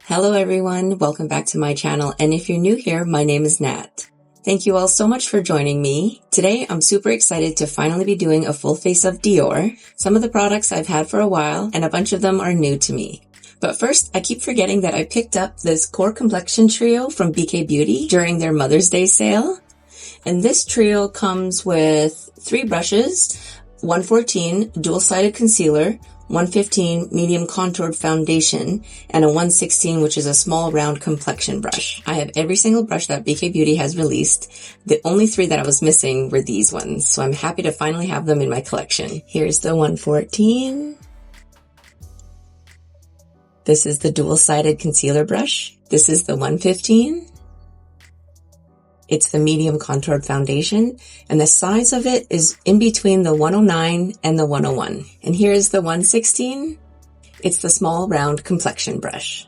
Hello everyone, welcome back to my channel, and if you're new here, my name is Nat. Thank you all so much for joining me. Today, I'm super excited to finally be doing a full face of Dior. Some of the products I've had for a while, and a bunch of them are new to me. But first, I keep forgetting that I picked up this Core Complexion Trio from BK Beauty during their Mother's Day sale. And this trio comes with 3 brushes, 114 dual-sided concealer, 115 medium contoured foundation, and a 116 which is a small round complexion brush. I have every single brush that BK Beauty has released. The only 3 that I was missing were these ones, so I'm happy to finally have them in my collection. Here's the 114. This is the dual-sided concealer brush. This is the 115. It's the medium contoured foundation, and the size of it is in between the 109 and the 101. And here is the 116. It's the small round complexion brush.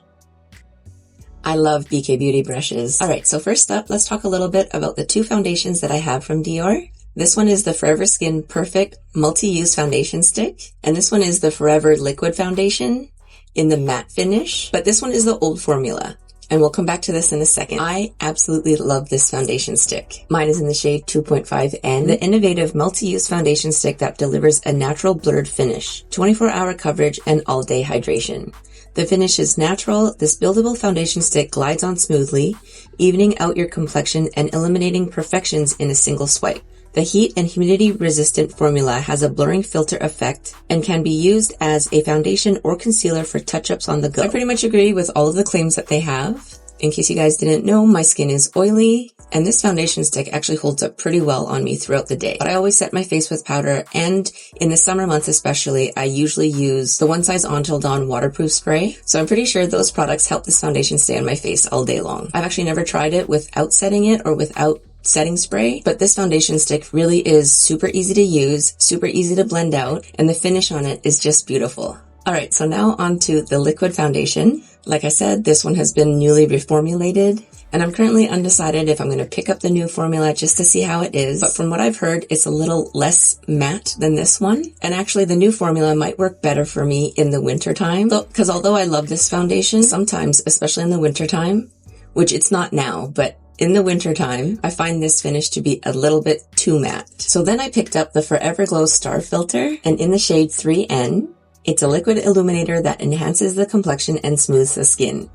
I love BK Beauty brushes. Alright, so first up, let's talk a little bit about the 2 foundations that I have from Dior. This one is the Forever Skin Perfect Multi-Use Foundation Stick, and this one is the Forever Liquid Foundation in the matte finish, but this one is the old formula. And we'll come back to this in a second. I absolutely love this foundation stick. Mine is in the shade 2.5N, the innovative multi-use foundation stick that delivers a natural blurred finish, 24-hour coverage, and all-day hydration. The finish is natural. This buildable foundation stick glides on smoothly, evening out your complexion and eliminating imperfections in a single swipe. The heat and humidity resistant formula has a blurring filter effect and can be used as a foundation or concealer for touch-ups on the go. I pretty much agree with all of the claims that they have. In case you guys didn't know, my skin is oily, and this foundation stick actually holds up pretty well on me throughout the day. But I always set my face with powder, and in the summer months especially, I usually use the One Size Until Dawn waterproof spray. So I'm pretty sure those products help this foundation stay on my face all day long. I've actually never tried it without setting it or without setting spray, but this foundation stick really is super easy to use, super easy to blend out, and the finish on it is just beautiful. Alright, so now on to the liquid foundation. Like I said, this one has been newly reformulated, and I'm currently undecided if I'm going to pick up the new formula just to see how it is, but from what I've heard, it's a little less matte than this one, and actually the new formula might work better for me in the winter time, because although I love this foundation, sometimes, especially in the winter time, which it's not now, but in the wintertime, I find this finish to be a little bit too matte. So then I picked up the Forever Glow Star Filter, and in the shade 3N, it's a liquid illuminator that enhances the complexion and smooths the skin.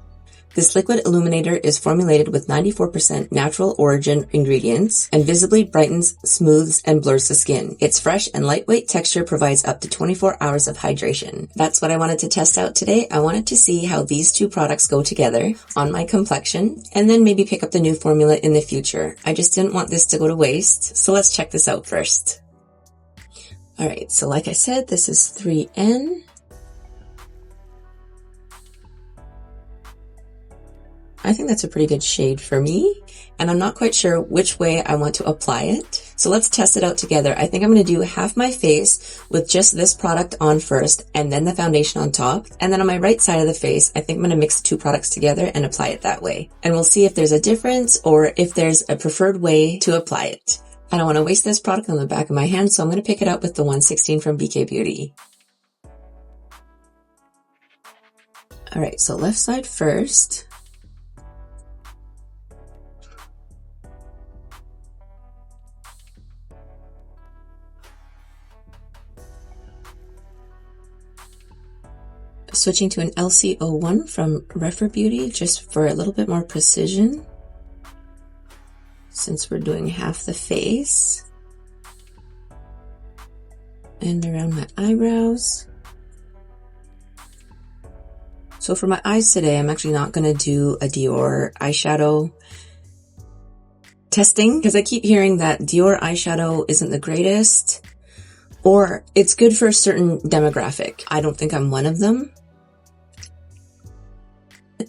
This liquid illuminator is formulated with 94% natural origin ingredients and visibly brightens, smooths, and blurs the skin. Its fresh and lightweight texture provides up to 24 hours of hydration. That's what I wanted to test out today. I wanted to see how these 2 products go together on my complexion, and then maybe pick up the new formula in the future. I just didn't want this to go to waste, so let's check this out first. Alright, so like I said, this is 3N. I think that's a pretty good shade for me, and I'm not quite sure which way I want to apply it. So let's test it out together. I think I'm going to do half my face with just this product on first, and then the foundation on top. And then on my right side of the face, I think I'm going to mix the 2 products together and apply it that way. And we'll see if there's a difference or if there's a preferred way to apply it. I don't want to waste this product on the back of my hand, so I'm going to pick it up with the 116 from BK Beauty. Alright, so left side first. Switching to an LC01 from Refer Beauty just for a little bit more precision, since we're doing half the face. And around my eyebrows. So for my eyes today, I'm actually not going to do a Dior eyeshadow testing, because I keep hearing that Dior eyeshadow isn't the greatest, or it's good for a certain demographic. I don't think I'm one of them.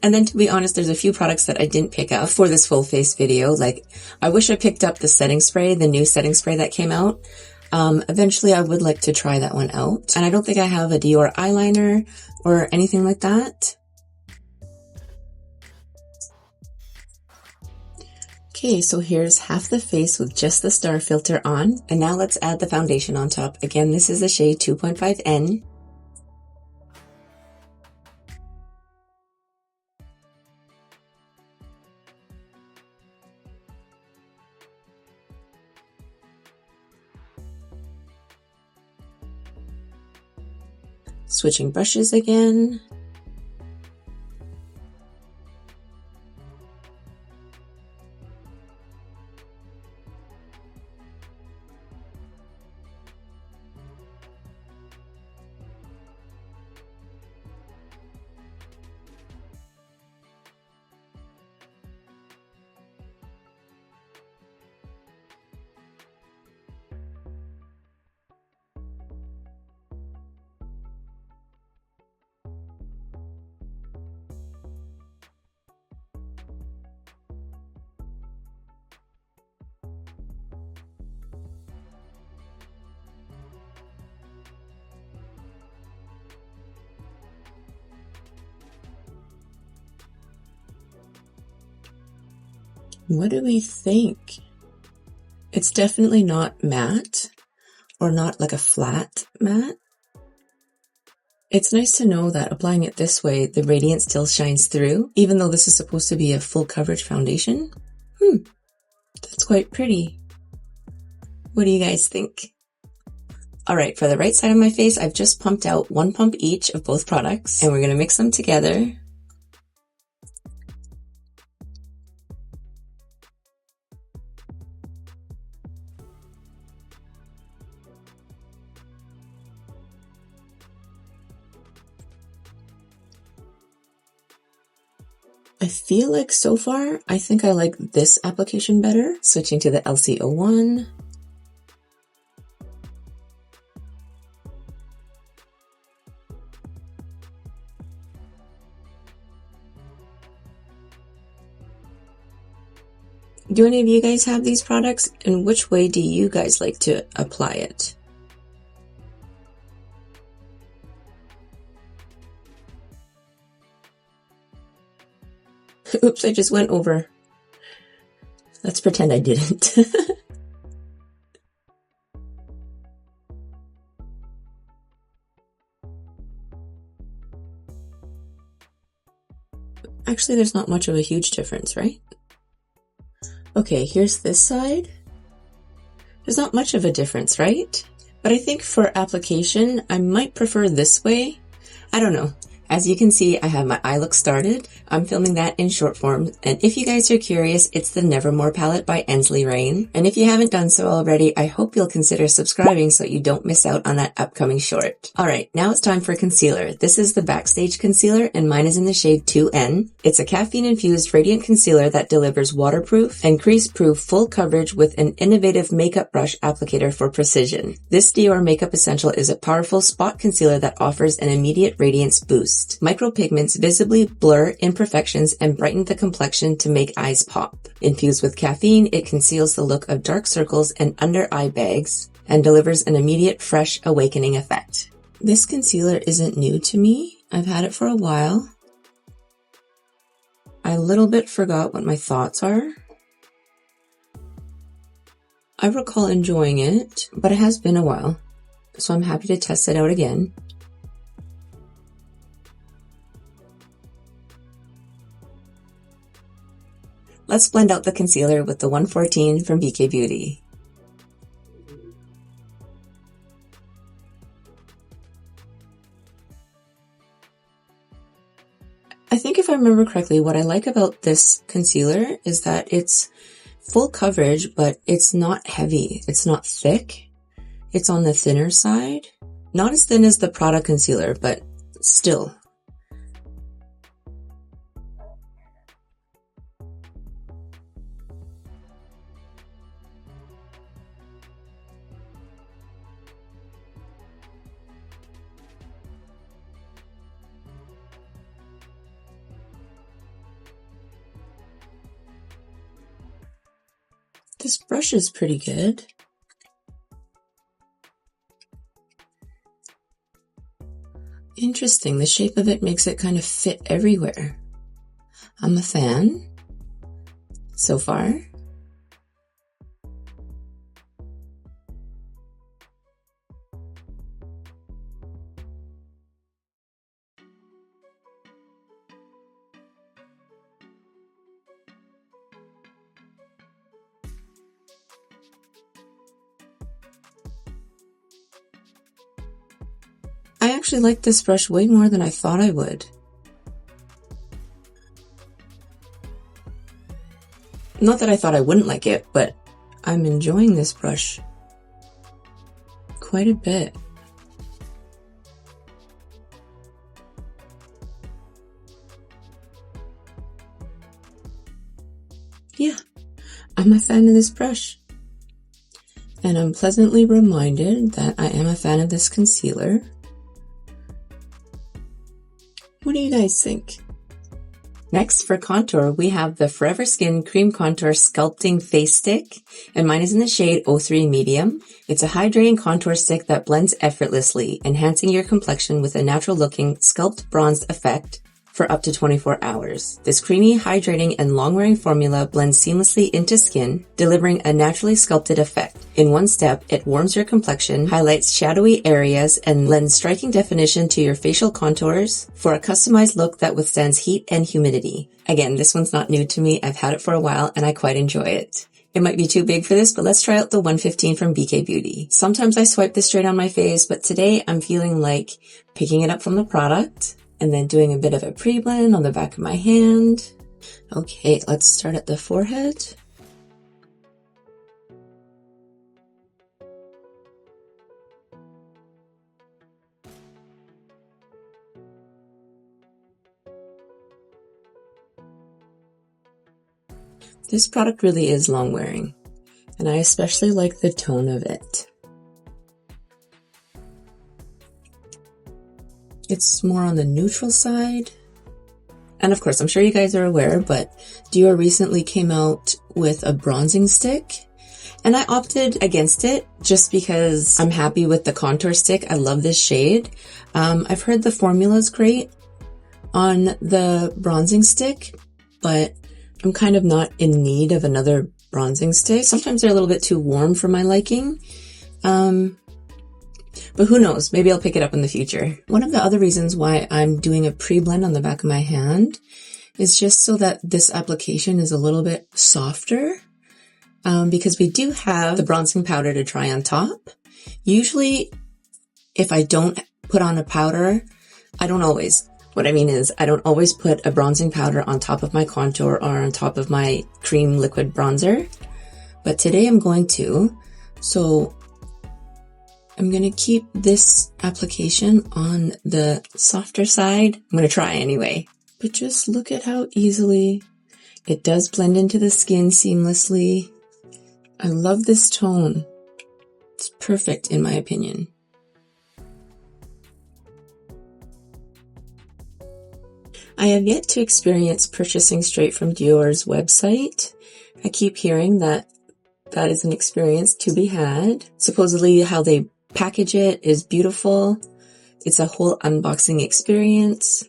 And then to be honest, there's a few products that I didn't pick up for this full face video. Like, I wish I picked up the setting spray, the new setting spray that came out. Eventually I would like to try that one out. And I don't think I have a Dior eyeliner or anything like that. Okay, so here's half the face with just the star filter on. And now let's add the foundation on top. Again, this is the shade 2.5N. Switching brushes again. What do we think? It's definitely not matte, or not like a flat matte. It's nice to know that applying it this way, the radiance still shines through, even though this is supposed to be a full coverage foundation. That's quite pretty. What do you guys think? Alright, for the right side of my face, I've just pumped out 1 pump each of both products, and we're going to mix them together. I feel like so far, I think I like this application better. Switching to the LC01. Do any of you guys have these products, and which way do you guys like to apply it? Oops, I just went over. Let's pretend I didn't. Actually, there's not much of a huge difference, right? Okay, here's this side. There's not much of a difference, right? But I think for application, I might prefer this way. I don't know. As you can see, I have my eye look started. I'm filming that in short form. And if you guys are curious, it's the Nevermore palette by Ensley Rain. And if you haven't done so already, I hope you'll consider subscribing so you don't miss out on that upcoming short. Alright, now it's time for concealer. This is the Backstage Concealer, and mine is in the shade 2N. It's a caffeine-infused radiant concealer that delivers waterproof and crease-proof full coverage with an innovative makeup brush applicator for precision. This Dior Makeup Essential is a powerful spot concealer that offers an immediate radiance boost. Micropigments visibly blur imperfections and brighten the complexion to make eyes pop. Infused with caffeine, it conceals the look of dark circles and under eye bags and delivers an immediate fresh awakening effect. This concealer isn't new to me. I've had it for a while. I a little bit forgot what my thoughts are. I recall enjoying it, but it has been a while, so I'm happy to test it out again. Let's blend out the concealer with the 114 from BK Beauty. I think if I remember correctly, what I like about this concealer is that it's full coverage, but it's not heavy. It's not thick. It's on the thinner side. Not as thin as the Prada concealer, but still. This brush is pretty good. Interesting, the shape of it makes it kind of fit everywhere. I'm a fan so far. I actually like this brush way more than I thought I would. Not that I thought I wouldn't like it, but I'm enjoying this brush quite a bit. Yeah, I'm a fan of this brush. And I'm pleasantly reminded that I am a fan of this concealer. What do you guys think? Next, for contour, we have the Forever Skin Cream Contour Sculpting Face Stick, and mine is in the shade 03 Medium. It's a hydrating contour stick that blends effortlessly, enhancing your complexion with a natural-looking sculpt bronzed effect for up to 24 hours. This creamy, hydrating, and long-wearing formula blends seamlessly into skin, delivering a naturally sculpted effect. In one step, it warms your complexion, highlights shadowy areas, and lends striking definition to your facial contours for a customized look that withstands heat and humidity. Again, this one's not new to me. I've had it for a while, and I quite enjoy it. It might be too big for this, but let's try out the 115 from BK Beauty. Sometimes I swipe this straight on my face, but today I'm feeling like picking it up from the product and then doing a bit of a pre-blend on the back of my hand. Okay, let's start at the forehead. This product really is long wearing, and I especially like the tone of it. It's more on the neutral side. And of course, I'm sure you guys are aware, but Dior recently came out with a bronzing stick, and I opted against it just because I'm happy with the contour stick. I love this shade. I've heard the formula's great on the bronzing stick, but I'm kind of not in need of another bronzing stick. Sometimes they're a little bit too warm for my liking. But who knows, maybe I'll pick it up in the future. One of the other reasons why I'm doing a pre-blend on the back of my hand is just so that this application is a little bit softer, because we do have the bronzing powder to try on top. Usually, if I don't put on a powder, what I mean is I don't always put a bronzing powder on top of my contour or on top of my cream liquid bronzer, but today I'm going to, so I'm going to keep this application on the softer side. I'm going to try anyway. But just look at how easily it does blend into the skin seamlessly. I love this tone. It's perfect in my opinion. I have yet to experience purchasing straight from Dior's website. I keep hearing that that is an experience to be had. Supposedly how they package it is beautiful. It's a whole unboxing experience.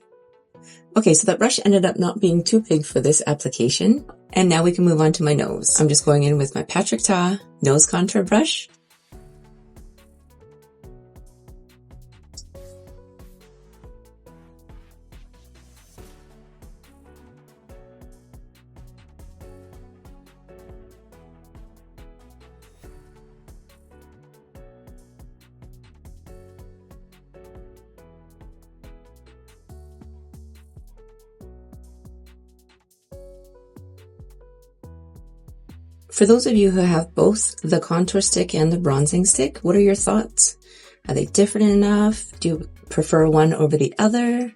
Okay, so that brush ended up not being too big for this application. And now we can move on to my nose. I'm just going in with my Patrick Ta nose contour brush. For those of you who have both the contour stick and the bronzing stick, what are your thoughts? Are they different enough? Do you prefer one over the other?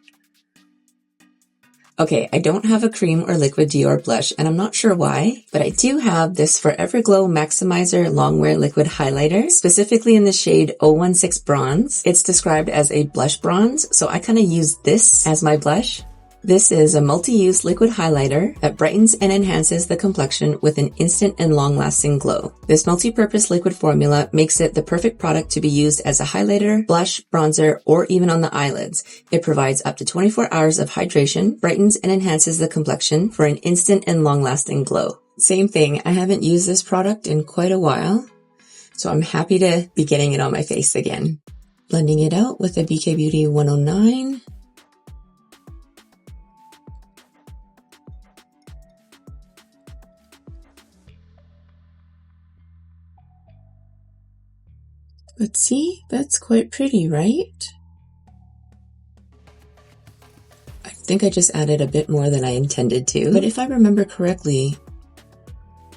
Okay, I don't have a cream or liquid Dior blush, and I'm not sure why, but I do have this Forever Glow Maximizer Longwear Liquid Highlighter, specifically in the shade 016 Bronze. It's described as a blush bronze, so I kind of use this as my blush. This is a multi-use liquid highlighter that brightens and enhances the complexion with an instant and long-lasting glow. This multi-purpose liquid formula makes it the perfect product to be used as a highlighter, blush, bronzer, or even on the eyelids. It provides up to 24 hours of hydration, brightens and enhances the complexion for an instant and long-lasting glow. Same thing, I haven't used this product in quite a while, so I'm happy to be getting it on my face again. Blending it out with the BK Beauty 109. Let's see, that's quite pretty, right? think I just added a bit more than I intended to, but if I remember correctly,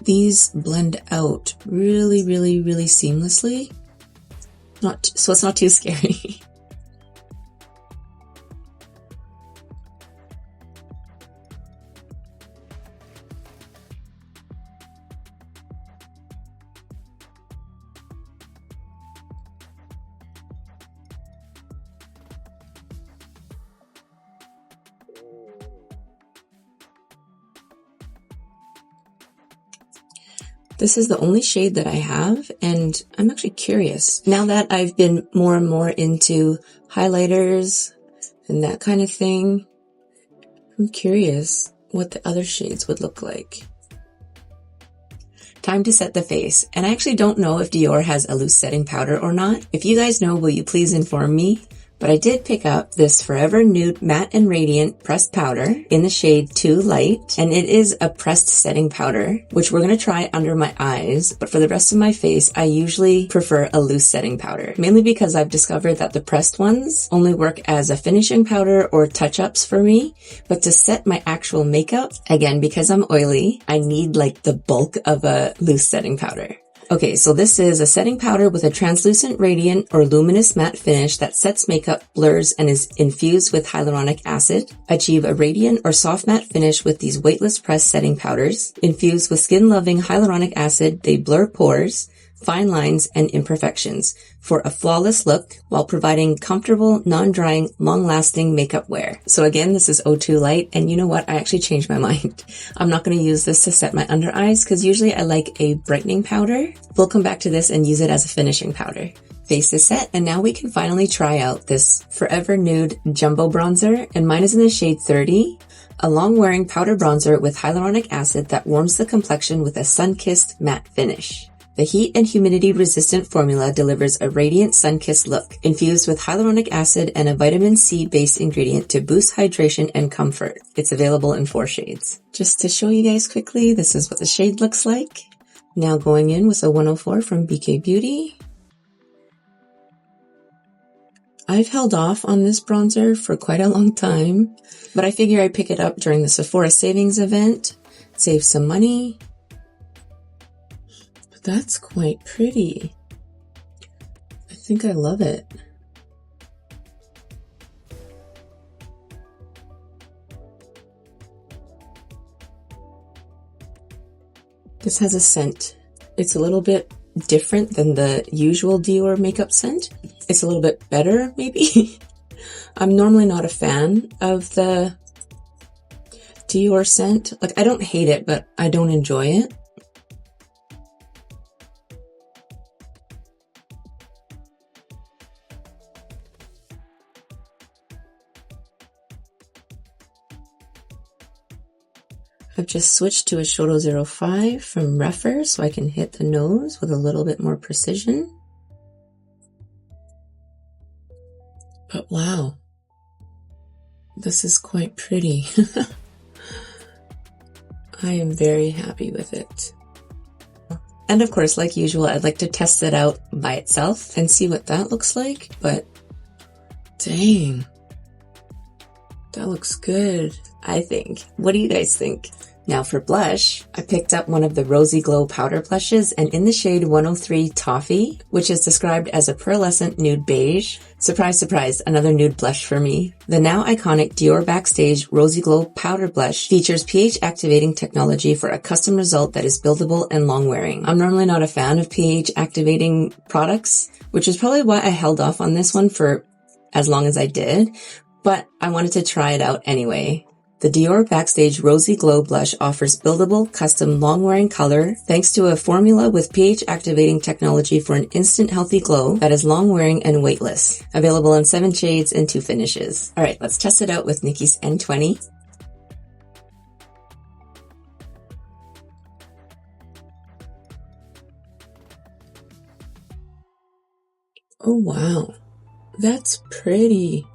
these blend out really seamlessly. So it's not too scary. This is the only shade that I have, and I'm actually curious. Now that I've been more and more into highlighters and that kind of thing, I'm curious what the other shades would look like. Time to set the face, and I actually don't know if Dior has a loose setting powder or not. If you guys know, will you please inform me? But I did pick up this Forever Nude Matte and Radiant pressed powder in the shade Too Light, and it is a pressed setting powder, which we're going to try under my eyes, but for the rest of my face, I usually prefer a loose setting powder, mainly because I've discovered that the pressed ones only work as a finishing powder or touch-ups for me, but to set my actual makeup, again, because I'm oily, I need like the bulk of a loose setting powder. Okay, so this is a setting powder with a translucent radiant or luminous matte finish that sets makeup, blurs, and is infused with hyaluronic acid. Achieve a radiant or soft matte finish with these weightless pressed setting powders. Infused with skin-loving hyaluronic acid, they blur pores, fine lines, and imperfections for a flawless look while providing comfortable, non-drying, long-lasting makeup wear. So again, this is O2 Light, and you know what? I actually changed my mind. I'm not going to use this to set my under eyes because usually I like a brightening powder. We'll come back to this and use it as a finishing powder. Face is set, and now we can finally try out this Forever Nude Jumbo Bronzer, and mine is in the shade 30. A long-wearing powder bronzer with hyaluronic acid that warms the complexion with a sun-kissed matte finish. The heat and humidity resistant formula delivers a radiant sun-kissed look, infused with hyaluronic acid and a vitamin C based ingredient to boost hydration and comfort. It's available in 4 shades. Just to show you guys quickly, this is what the shade looks like. Now going in with a 104 from BK Beauty. I've held off on this bronzer for quite a long time, but I figure I'd pick it up during the Sephora savings event, save some money. That's quite pretty. I think I love it. This has a scent. It's a little bit different than the usual Dior makeup scent. It's a little bit better, maybe. I'm normally not a fan of the Dior scent. Like, I don't hate it, but I don't enjoy it. I've just switched to a Shoto 05 from Reffer so I can hit the nose with a little bit more precision. But wow, this is quite pretty. I am very happy with it. And of course, like usual, I'd like to test it out by itself and see what that looks like, but dang, that looks good, I think. What do you guys think? Now for blush, I picked up one of the Rosy Glow powder blushes, and in the shade 103 Toffee, which is described as a pearlescent nude beige. Surprise, surprise, another nude blush for me. The now iconic Dior Backstage Rosy Glow powder blush features pH activating technology for a custom result that is buildable and long wearing. I'm normally not a fan of pH activating products, which is probably why I held off on this one for as long as I did, but I wanted to try it out anyway. The Dior Backstage Rosy Glow Blush offers buildable, custom, long-wearing color thanks to a formula with pH-activating technology for an instant healthy glow that is long-wearing and weightless. Available in 7 shades and 2 finishes. Alright, let's test it out with Nikki's N20. Oh wow, that's pretty.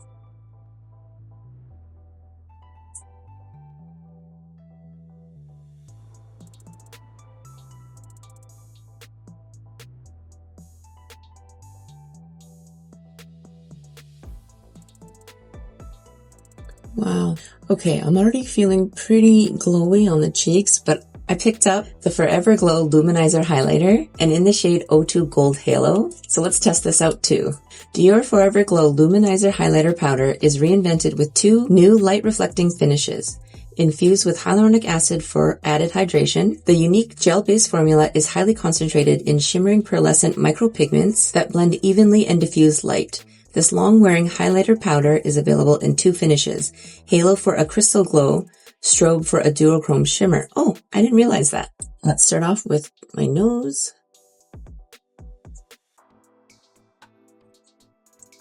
Wow. Okay, I'm already feeling pretty glowy on the cheeks, but I picked up the Forever Glow Luminizer Highlighter and in the shade 02 Gold Halo. So let's test this out too. Dior Forever Glow Luminizer Highlighter Powder is reinvented with 2 new light reflecting finishes. Infused with hyaluronic acid for added hydration, the unique gel-based formula is highly concentrated in shimmering pearlescent micropigments that blend evenly and diffuse light. This long-wearing highlighter powder is available in 2 finishes, Halo for a crystal glow, Strobe for a duochrome shimmer. Oh, I didn't realize that. Let's start off with my nose.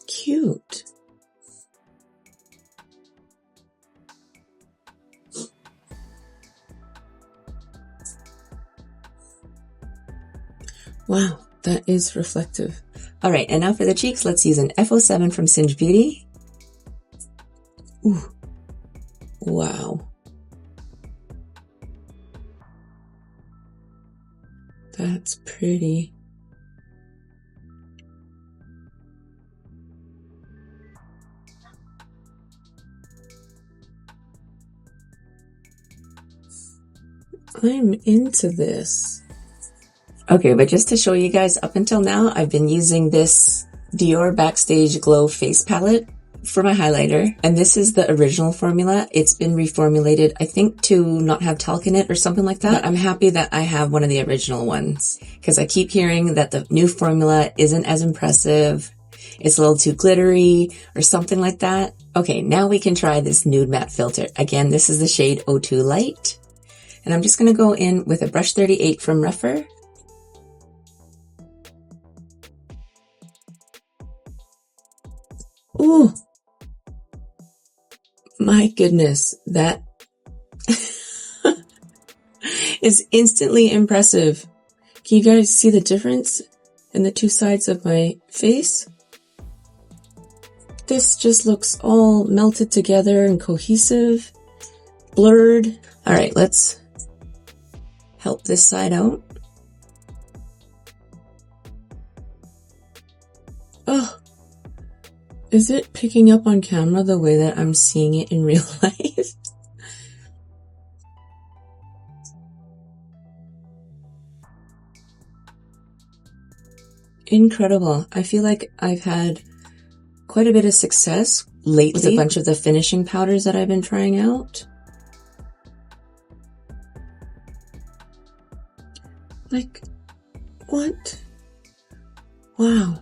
Cute. Wow, that is reflective. All right, and now for the cheeks, let's use an F07 from Singe Beauty. Ooh, wow. That's pretty. I'm into this. Okay, but just to show you guys, up until now, I've been using this Dior Backstage Glow Face Palette for my highlighter, and this is the original formula. It's been reformulated, I think, to not have talc in it or something like that. But I'm happy that I have one of the original ones, because I keep hearing that the new formula isn't as impressive. It's a little too glittery or something like that. Okay, now we can try this nude matte filter. Again, this is the shade 02 Light. And I'm just going to go in with a brush 38 from Rephr. Ooh, my goodness, that is instantly impressive. Can you guys see the difference in the 2 sides of my face? This just looks all melted together and cohesive, blurred. All right, let's help this side out. Oh. Is it picking up on camera the way that I'm seeing it in real life? Incredible. I feel like I've had quite a bit of success lately with a bunch of the finishing powders that I've been trying out. Like, what? Wow.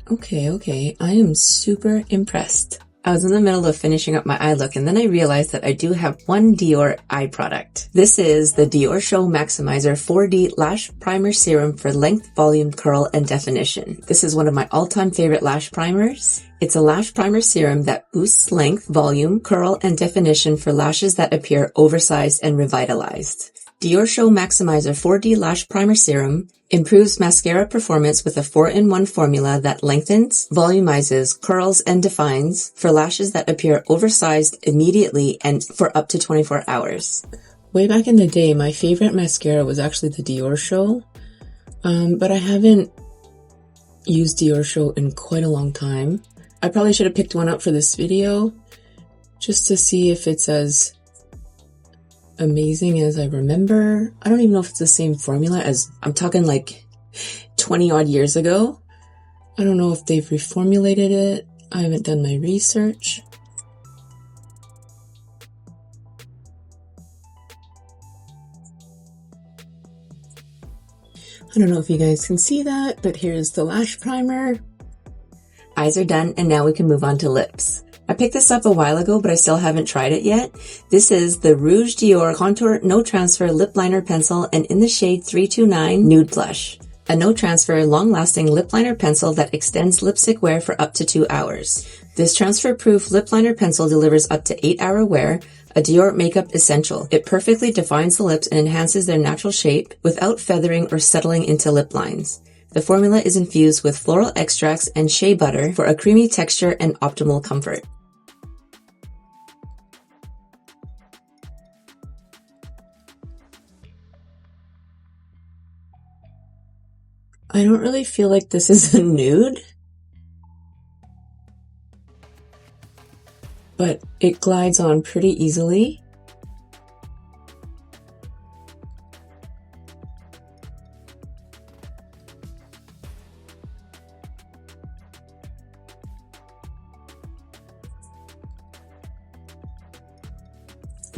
Okay, I am super impressed. I was in the middle of finishing up my eye look and then I realized that I do have one Dior eye product. This is the Dior Show Maximizer 4D Lash Primer Serum for length, volume, curl, and definition. This is one of my all-time favorite lash primers. It's a lash primer serum that boosts length, volume, curl, and definition for lashes that appear oversized and revitalized. Dior Show Maximizer 4D Lash Primer Serum improves mascara performance with a 4-in-1 formula that lengthens, volumizes, curls, and defines for lashes that appear oversized immediately and for up to 24 hours. Way back in the day, my favorite mascara was actually the Dior Show, but I haven't used Dior Show in quite a long time. I probably should have picked one up for this video just to see if it's as amazing as I remember. I don't even know if it's the same formula as, I'm talking like 20 odd years ago. I don't know if they've reformulated it. I haven't done my research. I don't know if you guys can see that, but here's the lash primer. Eyes are done, and now we can move on to lips. I picked this up a while ago, but I still haven't tried it yet. This is the Rouge Dior Contour No Transfer Lip Liner Pencil and in the shade 329 Nude Blush. A no transfer, long-lasting lip liner pencil that extends lipstick wear for up to 2 hours. This transfer-proof lip liner pencil delivers up to 8-hour wear, a Dior makeup essential. It perfectly defines the lips and enhances their natural shape without feathering or settling into lip lines. The formula is infused with floral extracts and shea butter for a creamy texture and optimal comfort. I don't really feel like this is a nude. but it glides on pretty easily.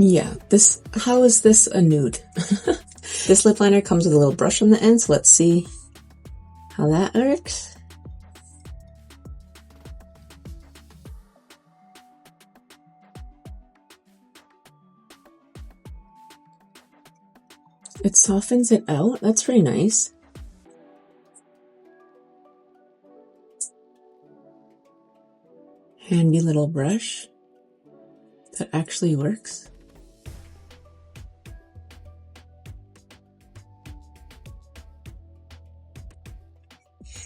Yeah, how is this a nude? This lip liner comes with a little brush on the end, so let's see how that works. It softens it out. That's pretty nice. Handy little brush that actually works.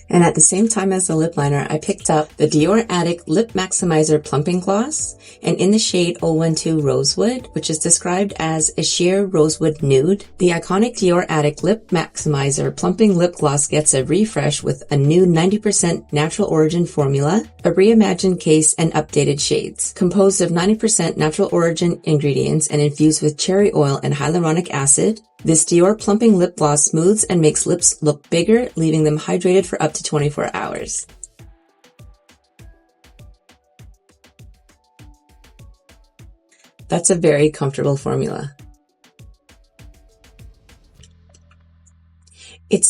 And at the same time as the lip liner, I picked up the Dior Addict Lip Maximizer Plumping Gloss, and in the shade 012 Rosewood, which is described as a sheer rosewood nude. The iconic Dior Addict Lip Maximizer Plumping Lip Gloss gets a refresh with a new 90% natural origin formula, a reimagined case, and updated shades. Composed of 90% natural origin ingredients and infused with cherry oil and hyaluronic acid, this Dior Plumping Lip Gloss smooths and makes lips look bigger, leaving them hydrated for up to 24 hours. That's a very comfortable formula. It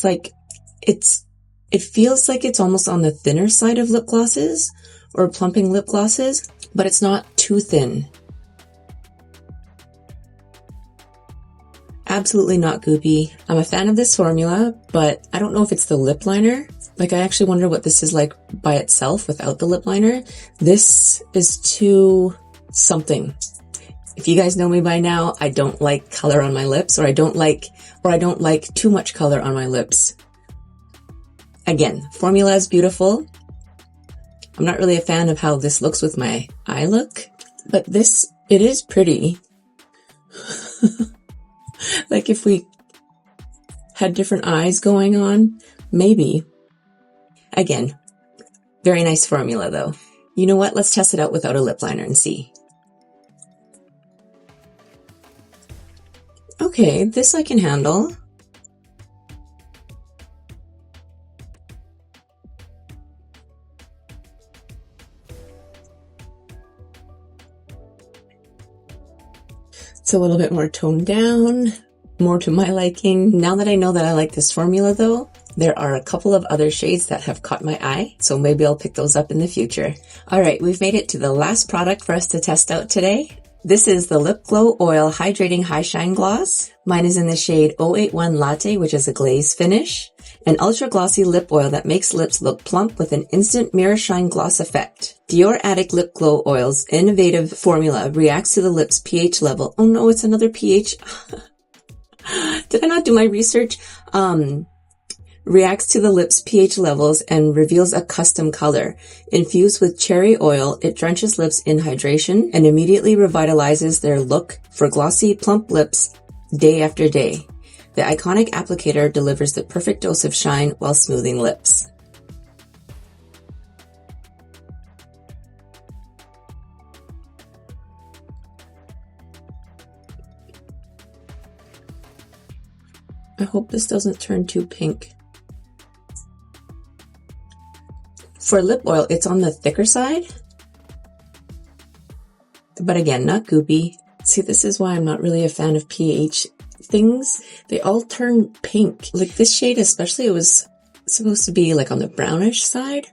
feels like it's almost on the thinner side of lip glosses or plumping lip glosses, but it's not too thin. Absolutely not goopy. I'm a fan of this formula, but I don't know if it's the lip liner. Like, I actually wonder what this is like by itself without the lip liner. This is too something. If you guys know me by now, I don't like color on my lips, or I don't like too much color on my lips. Again, formula is beautiful. I'm not really a fan of how this looks with my eye look, but it is pretty. Like, if we had different eyes going on, maybe. Again, very nice formula though. You know what? Let's test it out without a lip liner and see. Okay, this I can handle. It's a little bit more toned down, more to my liking. Now that I know that I like this formula though, there are a couple of other shades that have caught my eye, so maybe I'll pick those up in the future. Alright, we've made it to the last product for us to test out today. This is the Lip Glow Oil Hydrating High Shine Gloss. Mine is in the shade 081 Latte, which is a glaze finish. An ultra glossy lip oil that makes lips look plump with an instant mirror shine gloss effect. Dior Addict Lip Glow Oil's innovative formula reacts to the lips' pH level. Oh no, it's another pH. Did I not do my research? Reacts to the lips' pH levels and reveals a custom color. Infused with cherry oil, it drenches lips in hydration and immediately revitalizes their look for glossy, plump lips day after day. The iconic applicator delivers the perfect dose of shine while smoothing lips. I hope this doesn't turn too pink. For lip oil, it's on the thicker side, but again, not goopy. See, this is why I'm not really a fan of pH things. They all turn pink. Like this shade especially, it was supposed to be like on the brownish side.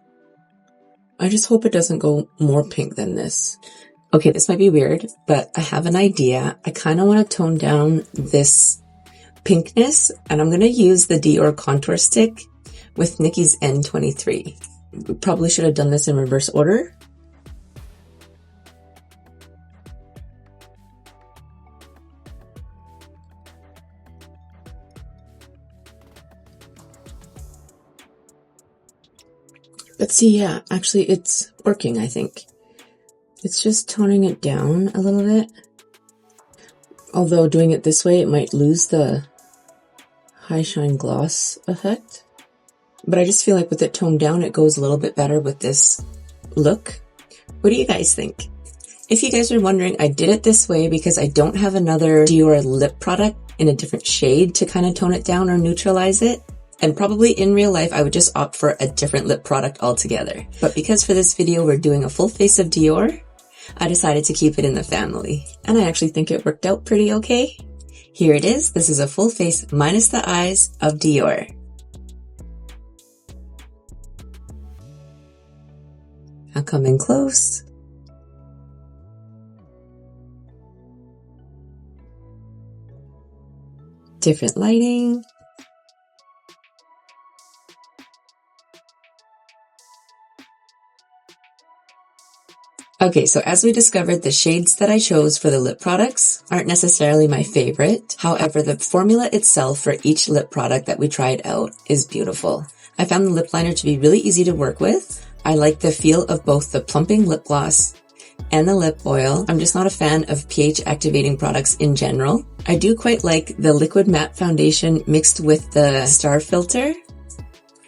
I just hope it doesn't go more pink than this. Okay, this might be weird, but I have an idea. I kind of want to tone down this pinkness, and I'm going to use the Dior contour stick with Nikki's N23. We probably should have done this in reverse order. But see, yeah, actually it's working, I think. It's just toning it down a little bit. Although doing it this way, it might lose the high shine gloss effect. But I just feel like with it toned down, it goes a little bit better with this look. What do you guys think? If you guys are wondering, I did it this way because I don't have another Dior lip product in a different shade to kind of tone it down or neutralize it. And probably in real life, I would just opt for a different lip product altogether. But because for this video, we're doing a full face of Dior, I decided to keep it in the family. And I actually think it worked out pretty okay. Here it is. This is a full face minus the eyes of Dior. I'll come in close. Different lighting. Okay, so as we discovered, the shades that I chose for the lip products aren't necessarily my favorite. However, the formula itself for each lip product that we tried out is beautiful. I found the lip liner to be really easy to work with. I like the feel of both the plumping lip gloss and the lip oil. I'm just not a fan of pH activating products in general. I do quite like the liquid matte foundation mixed with the star filter.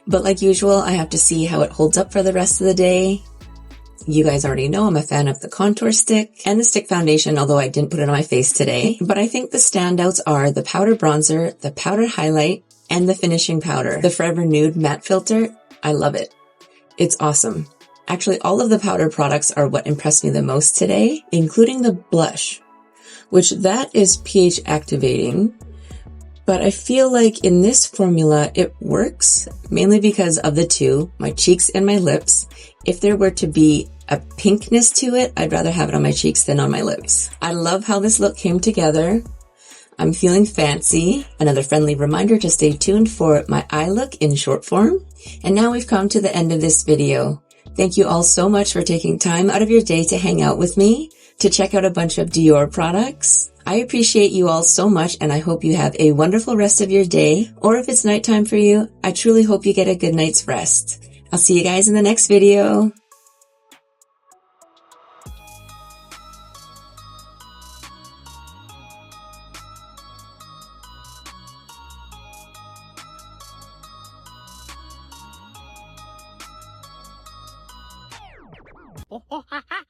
But like usual, I have to see how it holds up for the rest of the day. You guys already know I'm a fan of the contour stick and the stick foundation, although I didn't put it on my face today. But I think the standouts are the powder bronzer, the powder highlight, and the finishing powder. The Forever Nude matte filter, I love it. It's awesome. Actually, all of the powder products are what impressed me the most today, including the blush, which that is pH activating. But I feel like in this formula, it works mainly because of the two, my cheeks and my lips. If there were to be a pinkness to it, I'd rather have it on my cheeks than on my lips. I love how this look came together. I'm feeling fancy. Another friendly reminder to stay tuned for my eye look in short form. And now we've come to the end of this video. Thank you all so much for taking time out of your day to hang out with me, to check out a bunch of Dior products. I appreciate you all so much, and I hope you have a wonderful rest of your day. Or if it's nighttime for you, I truly hope you get a good night's rest. I'll see you guys in the next video. Oh, ha, ha.